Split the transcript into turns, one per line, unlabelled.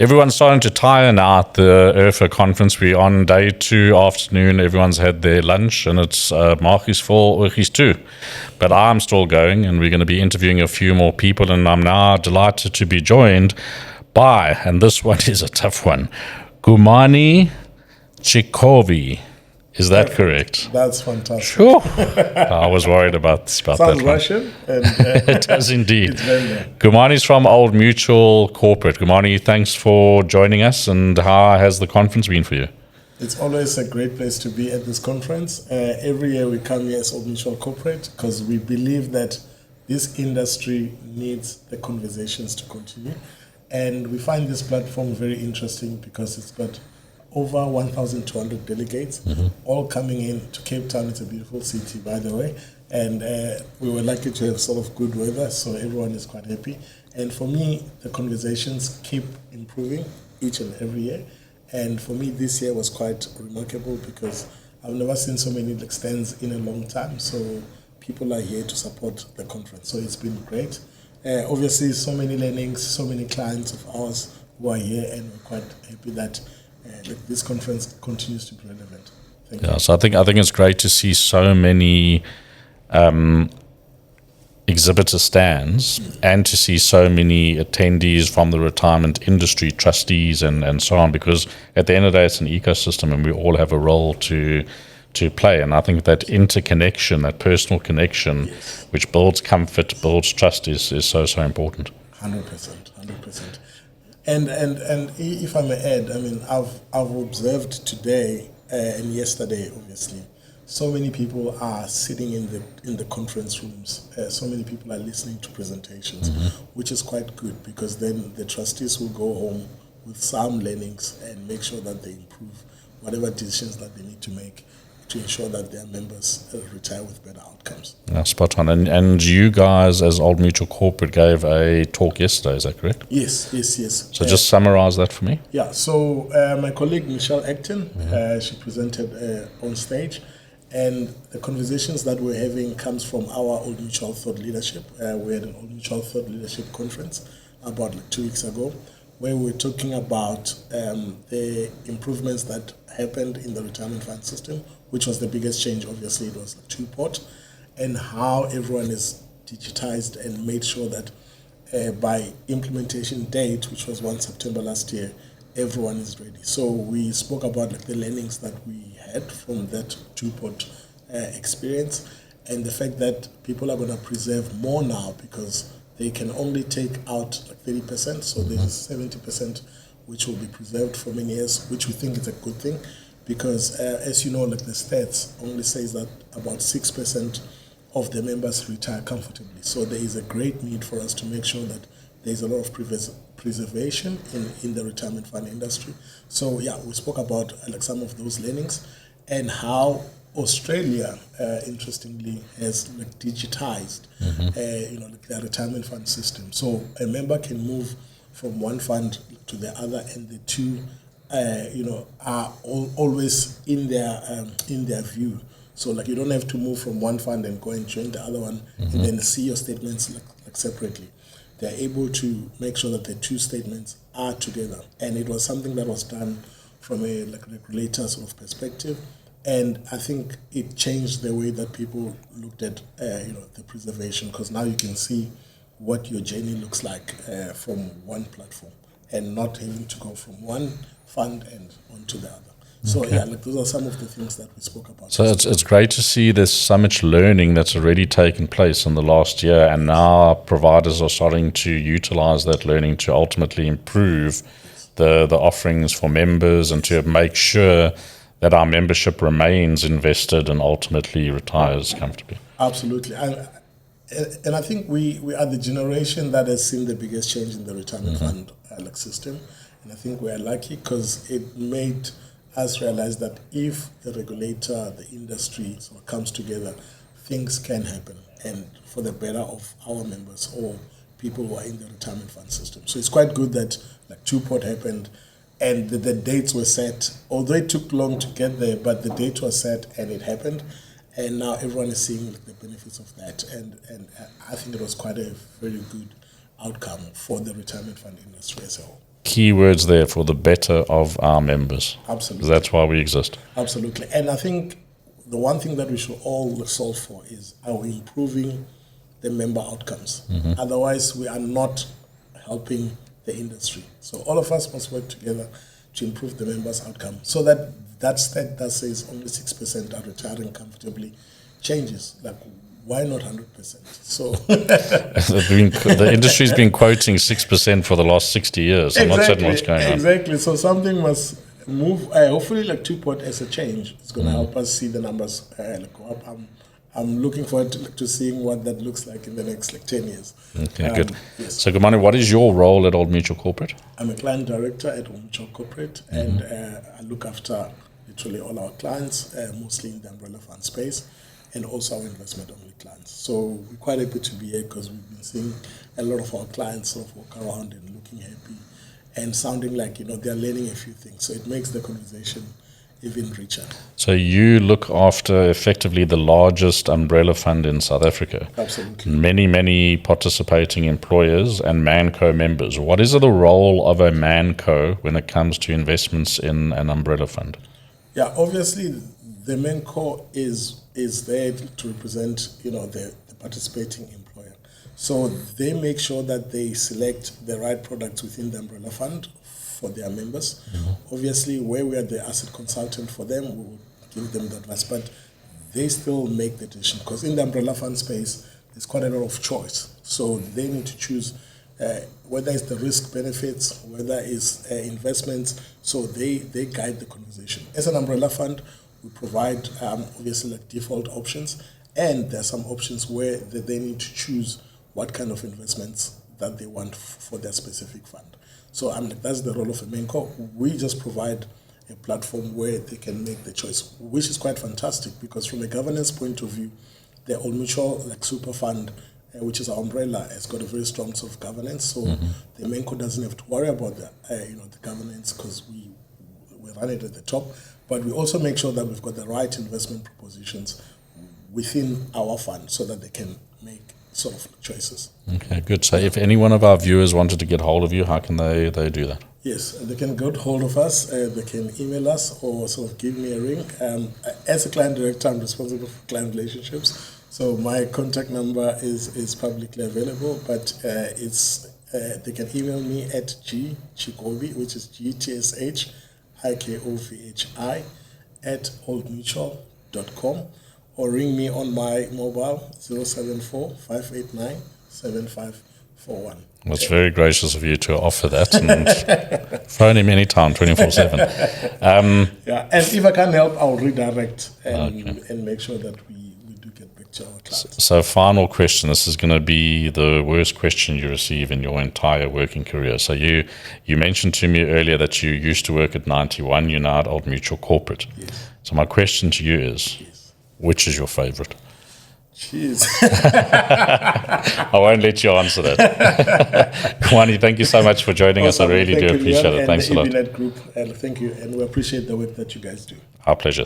Everyone's starting to tire now at the IRFA conference. We're on day 2 afternoon. Everyone's had their lunch and it's Margie's vol, Urgie's too. But I'm still going and we're going to be interviewing a few more people, and I'm now delighted to be joined by, and this one is a tough one, Gumani Tshikovhi. Is that correct?
That's fantastic.
Sure. I was worried about
Sounds
that one.
Russian. And,
It does indeed.
It's very good.
Gumani's from Old Mutual Corporate. Gumani, thanks for joining us. And how has the conference been for you?
It's always a great place to be at this conference. Every year we come here as Old Mutual Corporate because we believe that this industry needs the conversations to continue. And we find this platform very interesting because it's got over 1,200 delegates, all coming in to Cape Town. It's a beautiful city, by the way. And we were lucky to have sort of good weather, so everyone is quite happy. And for me, the conversations keep improving each and every year. And for me, this year was quite remarkable because I've never seen so many stands in a long time. So people are here to support the conference. So it's been great. Obviously, so many learnings, so many clients of ours who are here, and we're quite happy that this conference continues to be relevant. Thank you.
So I think it's great to see so many exhibitor stands and to see so many attendees from the retirement industry, trustees and so on, because at the end of the day it's an ecosystem and we all have a role to play. And I think that interconnection, that personal connection,
Yes.
which builds comfort, builds trust is so important.
100%. And if I may add, I mean, I've observed today and yesterday, obviously, so many people are sitting in the conference rooms. So many people are listening to presentations, which is quite good because then the trustees will go home with some learnings and make sure that they improve whatever decisions that they need to make to ensure that their members retire with better outcomes.
Yeah, spot on. And you guys, as Old Mutual Corporate, gave a talk yesterday, is that correct?
Yes.
So just summarize that for me.
Yeah, so my colleague Michelle Acton, she presented on stage, and the conversations that we're having comes from our Old Mutual Thought Leadership. We had an Old Mutual Thought Leadership conference about 2 weeks ago, where we were talking about the improvements that happened in the retirement fund system, which was the biggest change. Obviously, it was two-pot, and how everyone is digitized and made sure that by implementation date, which was 1 September last year, everyone is ready. So we spoke about the learnings that we had from that two-pot experience, and the fact that people are going to preserve more now because they can only take out 30%, so there's 70% which will be preserved for many years, which we think is a good thing because as you know, the stats only says that about 6% of the members retire comfortably. So there is a great need for us to make sure that there's a lot of preservation in the retirement fund industry. So yeah, we spoke about some of those learnings and how Australia, interestingly, has digitized, their retirement fund system. So a member can move from one fund to the other, and the two, are always in their view. So you don't have to move from one fund and go and join the other one, and then see your statements separately. They're able to make sure that the two statements are together, and it was something that was done from a regulator sort of perspective. And I think it changed the way that people looked at the preservation, because now you can see what your journey looks like from one platform and not having to go from one fund and onto the other. So those are some of the things that we spoke about.
So it's great to see there's so much learning that's already taken place in the last year, and now providers are starting to utilize that learning to ultimately improve the offerings for members and to make sure that our membership remains invested and ultimately retires comfortably.
Absolutely. And I think we are the generation that has seen the biggest change in the retirement fund system. And I think we are lucky because it made us realize that if the regulator, the industry sort of comes together, things can happen, and for the better of our members or people who are in the retirement fund system. So it's quite good that two-pot happened. and the dates were set. Although it took long to get there, but the date was set and it happened. And now everyone is seeing the benefits of that. And I think it was quite a very good outcome for the retirement fund industry as a whole.
Key words there, for the better of our members.
Absolutely.
That's why we exist.
Absolutely. And I think the one thing that we should all solve for is, are we improving the member outcomes? Otherwise, we are not helping the industry. So all of us must work together to improve the members' outcome, so that stat that says only 6% are retiring comfortably changes. Like, why not 100%? So
the industry's been quoting 6% for the last 60 years. I'm not certain what's going on.
Exactly. So something must move. Hopefully, like 2-point as a change, it's going to help us see the numbers go up. I'm looking forward to seeing what that looks like in the next 10 years.
Okay, good.
Yes.
So, Gumani, what is your role at Old Mutual Corporate?
I'm a client director at Old Mutual Corporate, and I look after literally all our clients, mostly in the umbrella fund space, and also our investment-only clients. So we're quite happy to be here because we've been seeing a lot of our clients sort of walk around and looking happy and sounding like, they're learning a few things. So it makes the conversation even richer.
So you look after effectively the largest umbrella fund in South Africa.
Absolutely.
Many participating employers and ManCo members. What is the role of a ManCo when it comes to investments in an umbrella fund?
Yeah, obviously the ManCo is there to represent, the participating employer. So they make sure that they select the right products within the umbrella fund for their members. Obviously, where we are the asset consultant for them, we will give them the advice, but they still make the decision, because in the umbrella fund space, there's quite a lot of choice. So they need to choose whether it's the risk benefits, whether it's investments. So they guide the conversation. As an umbrella fund, we provide obviously like default options, and there are some options where they need to choose what kind of investments that they want for their specific fund. So that's the role of a ManCo. We just provide a platform where they can make the choice, which is quite fantastic, because from a governance point of view, the Old Mutual super fund, which is our umbrella, has got a very strong sort of governance. So the ManCo doesn't have to worry about the governance, because we run it at the top. But we also make sure that we've got the right investment propositions within our fund so that they can make sort of choices.
Okay, good. So if any one of our viewers wanted to get hold of you, how can they do that?
Yes, they can get hold of us. They can email us or sort of give me a ring. As a client director, I'm responsible for client relationships. So my contact number is publicly available, but they can email me at Tshikovhi, which is GTSH IKOVHI at oldmutual.com, or ring me on my mobile 074-589-7541.
It's very gracious of you to offer that, and phone him anytime, 24/7.
Yeah, and if I can help, I'll redirect and make sure that we do get back to our clients.
So final question. This is going to be the worst question you receive in your entire working career. So you mentioned to me earlier that you used to work at 91, you're now at Old Mutual Corporate.
Yes.
So my question to you is, which is your favorite?
Jeez.
I won't let you answer that. Gumani, thank you so much for joining us. I really do appreciate it. Thanks a lot.
EBnet group, thank you, and we appreciate the work that you guys do.
Our pleasure.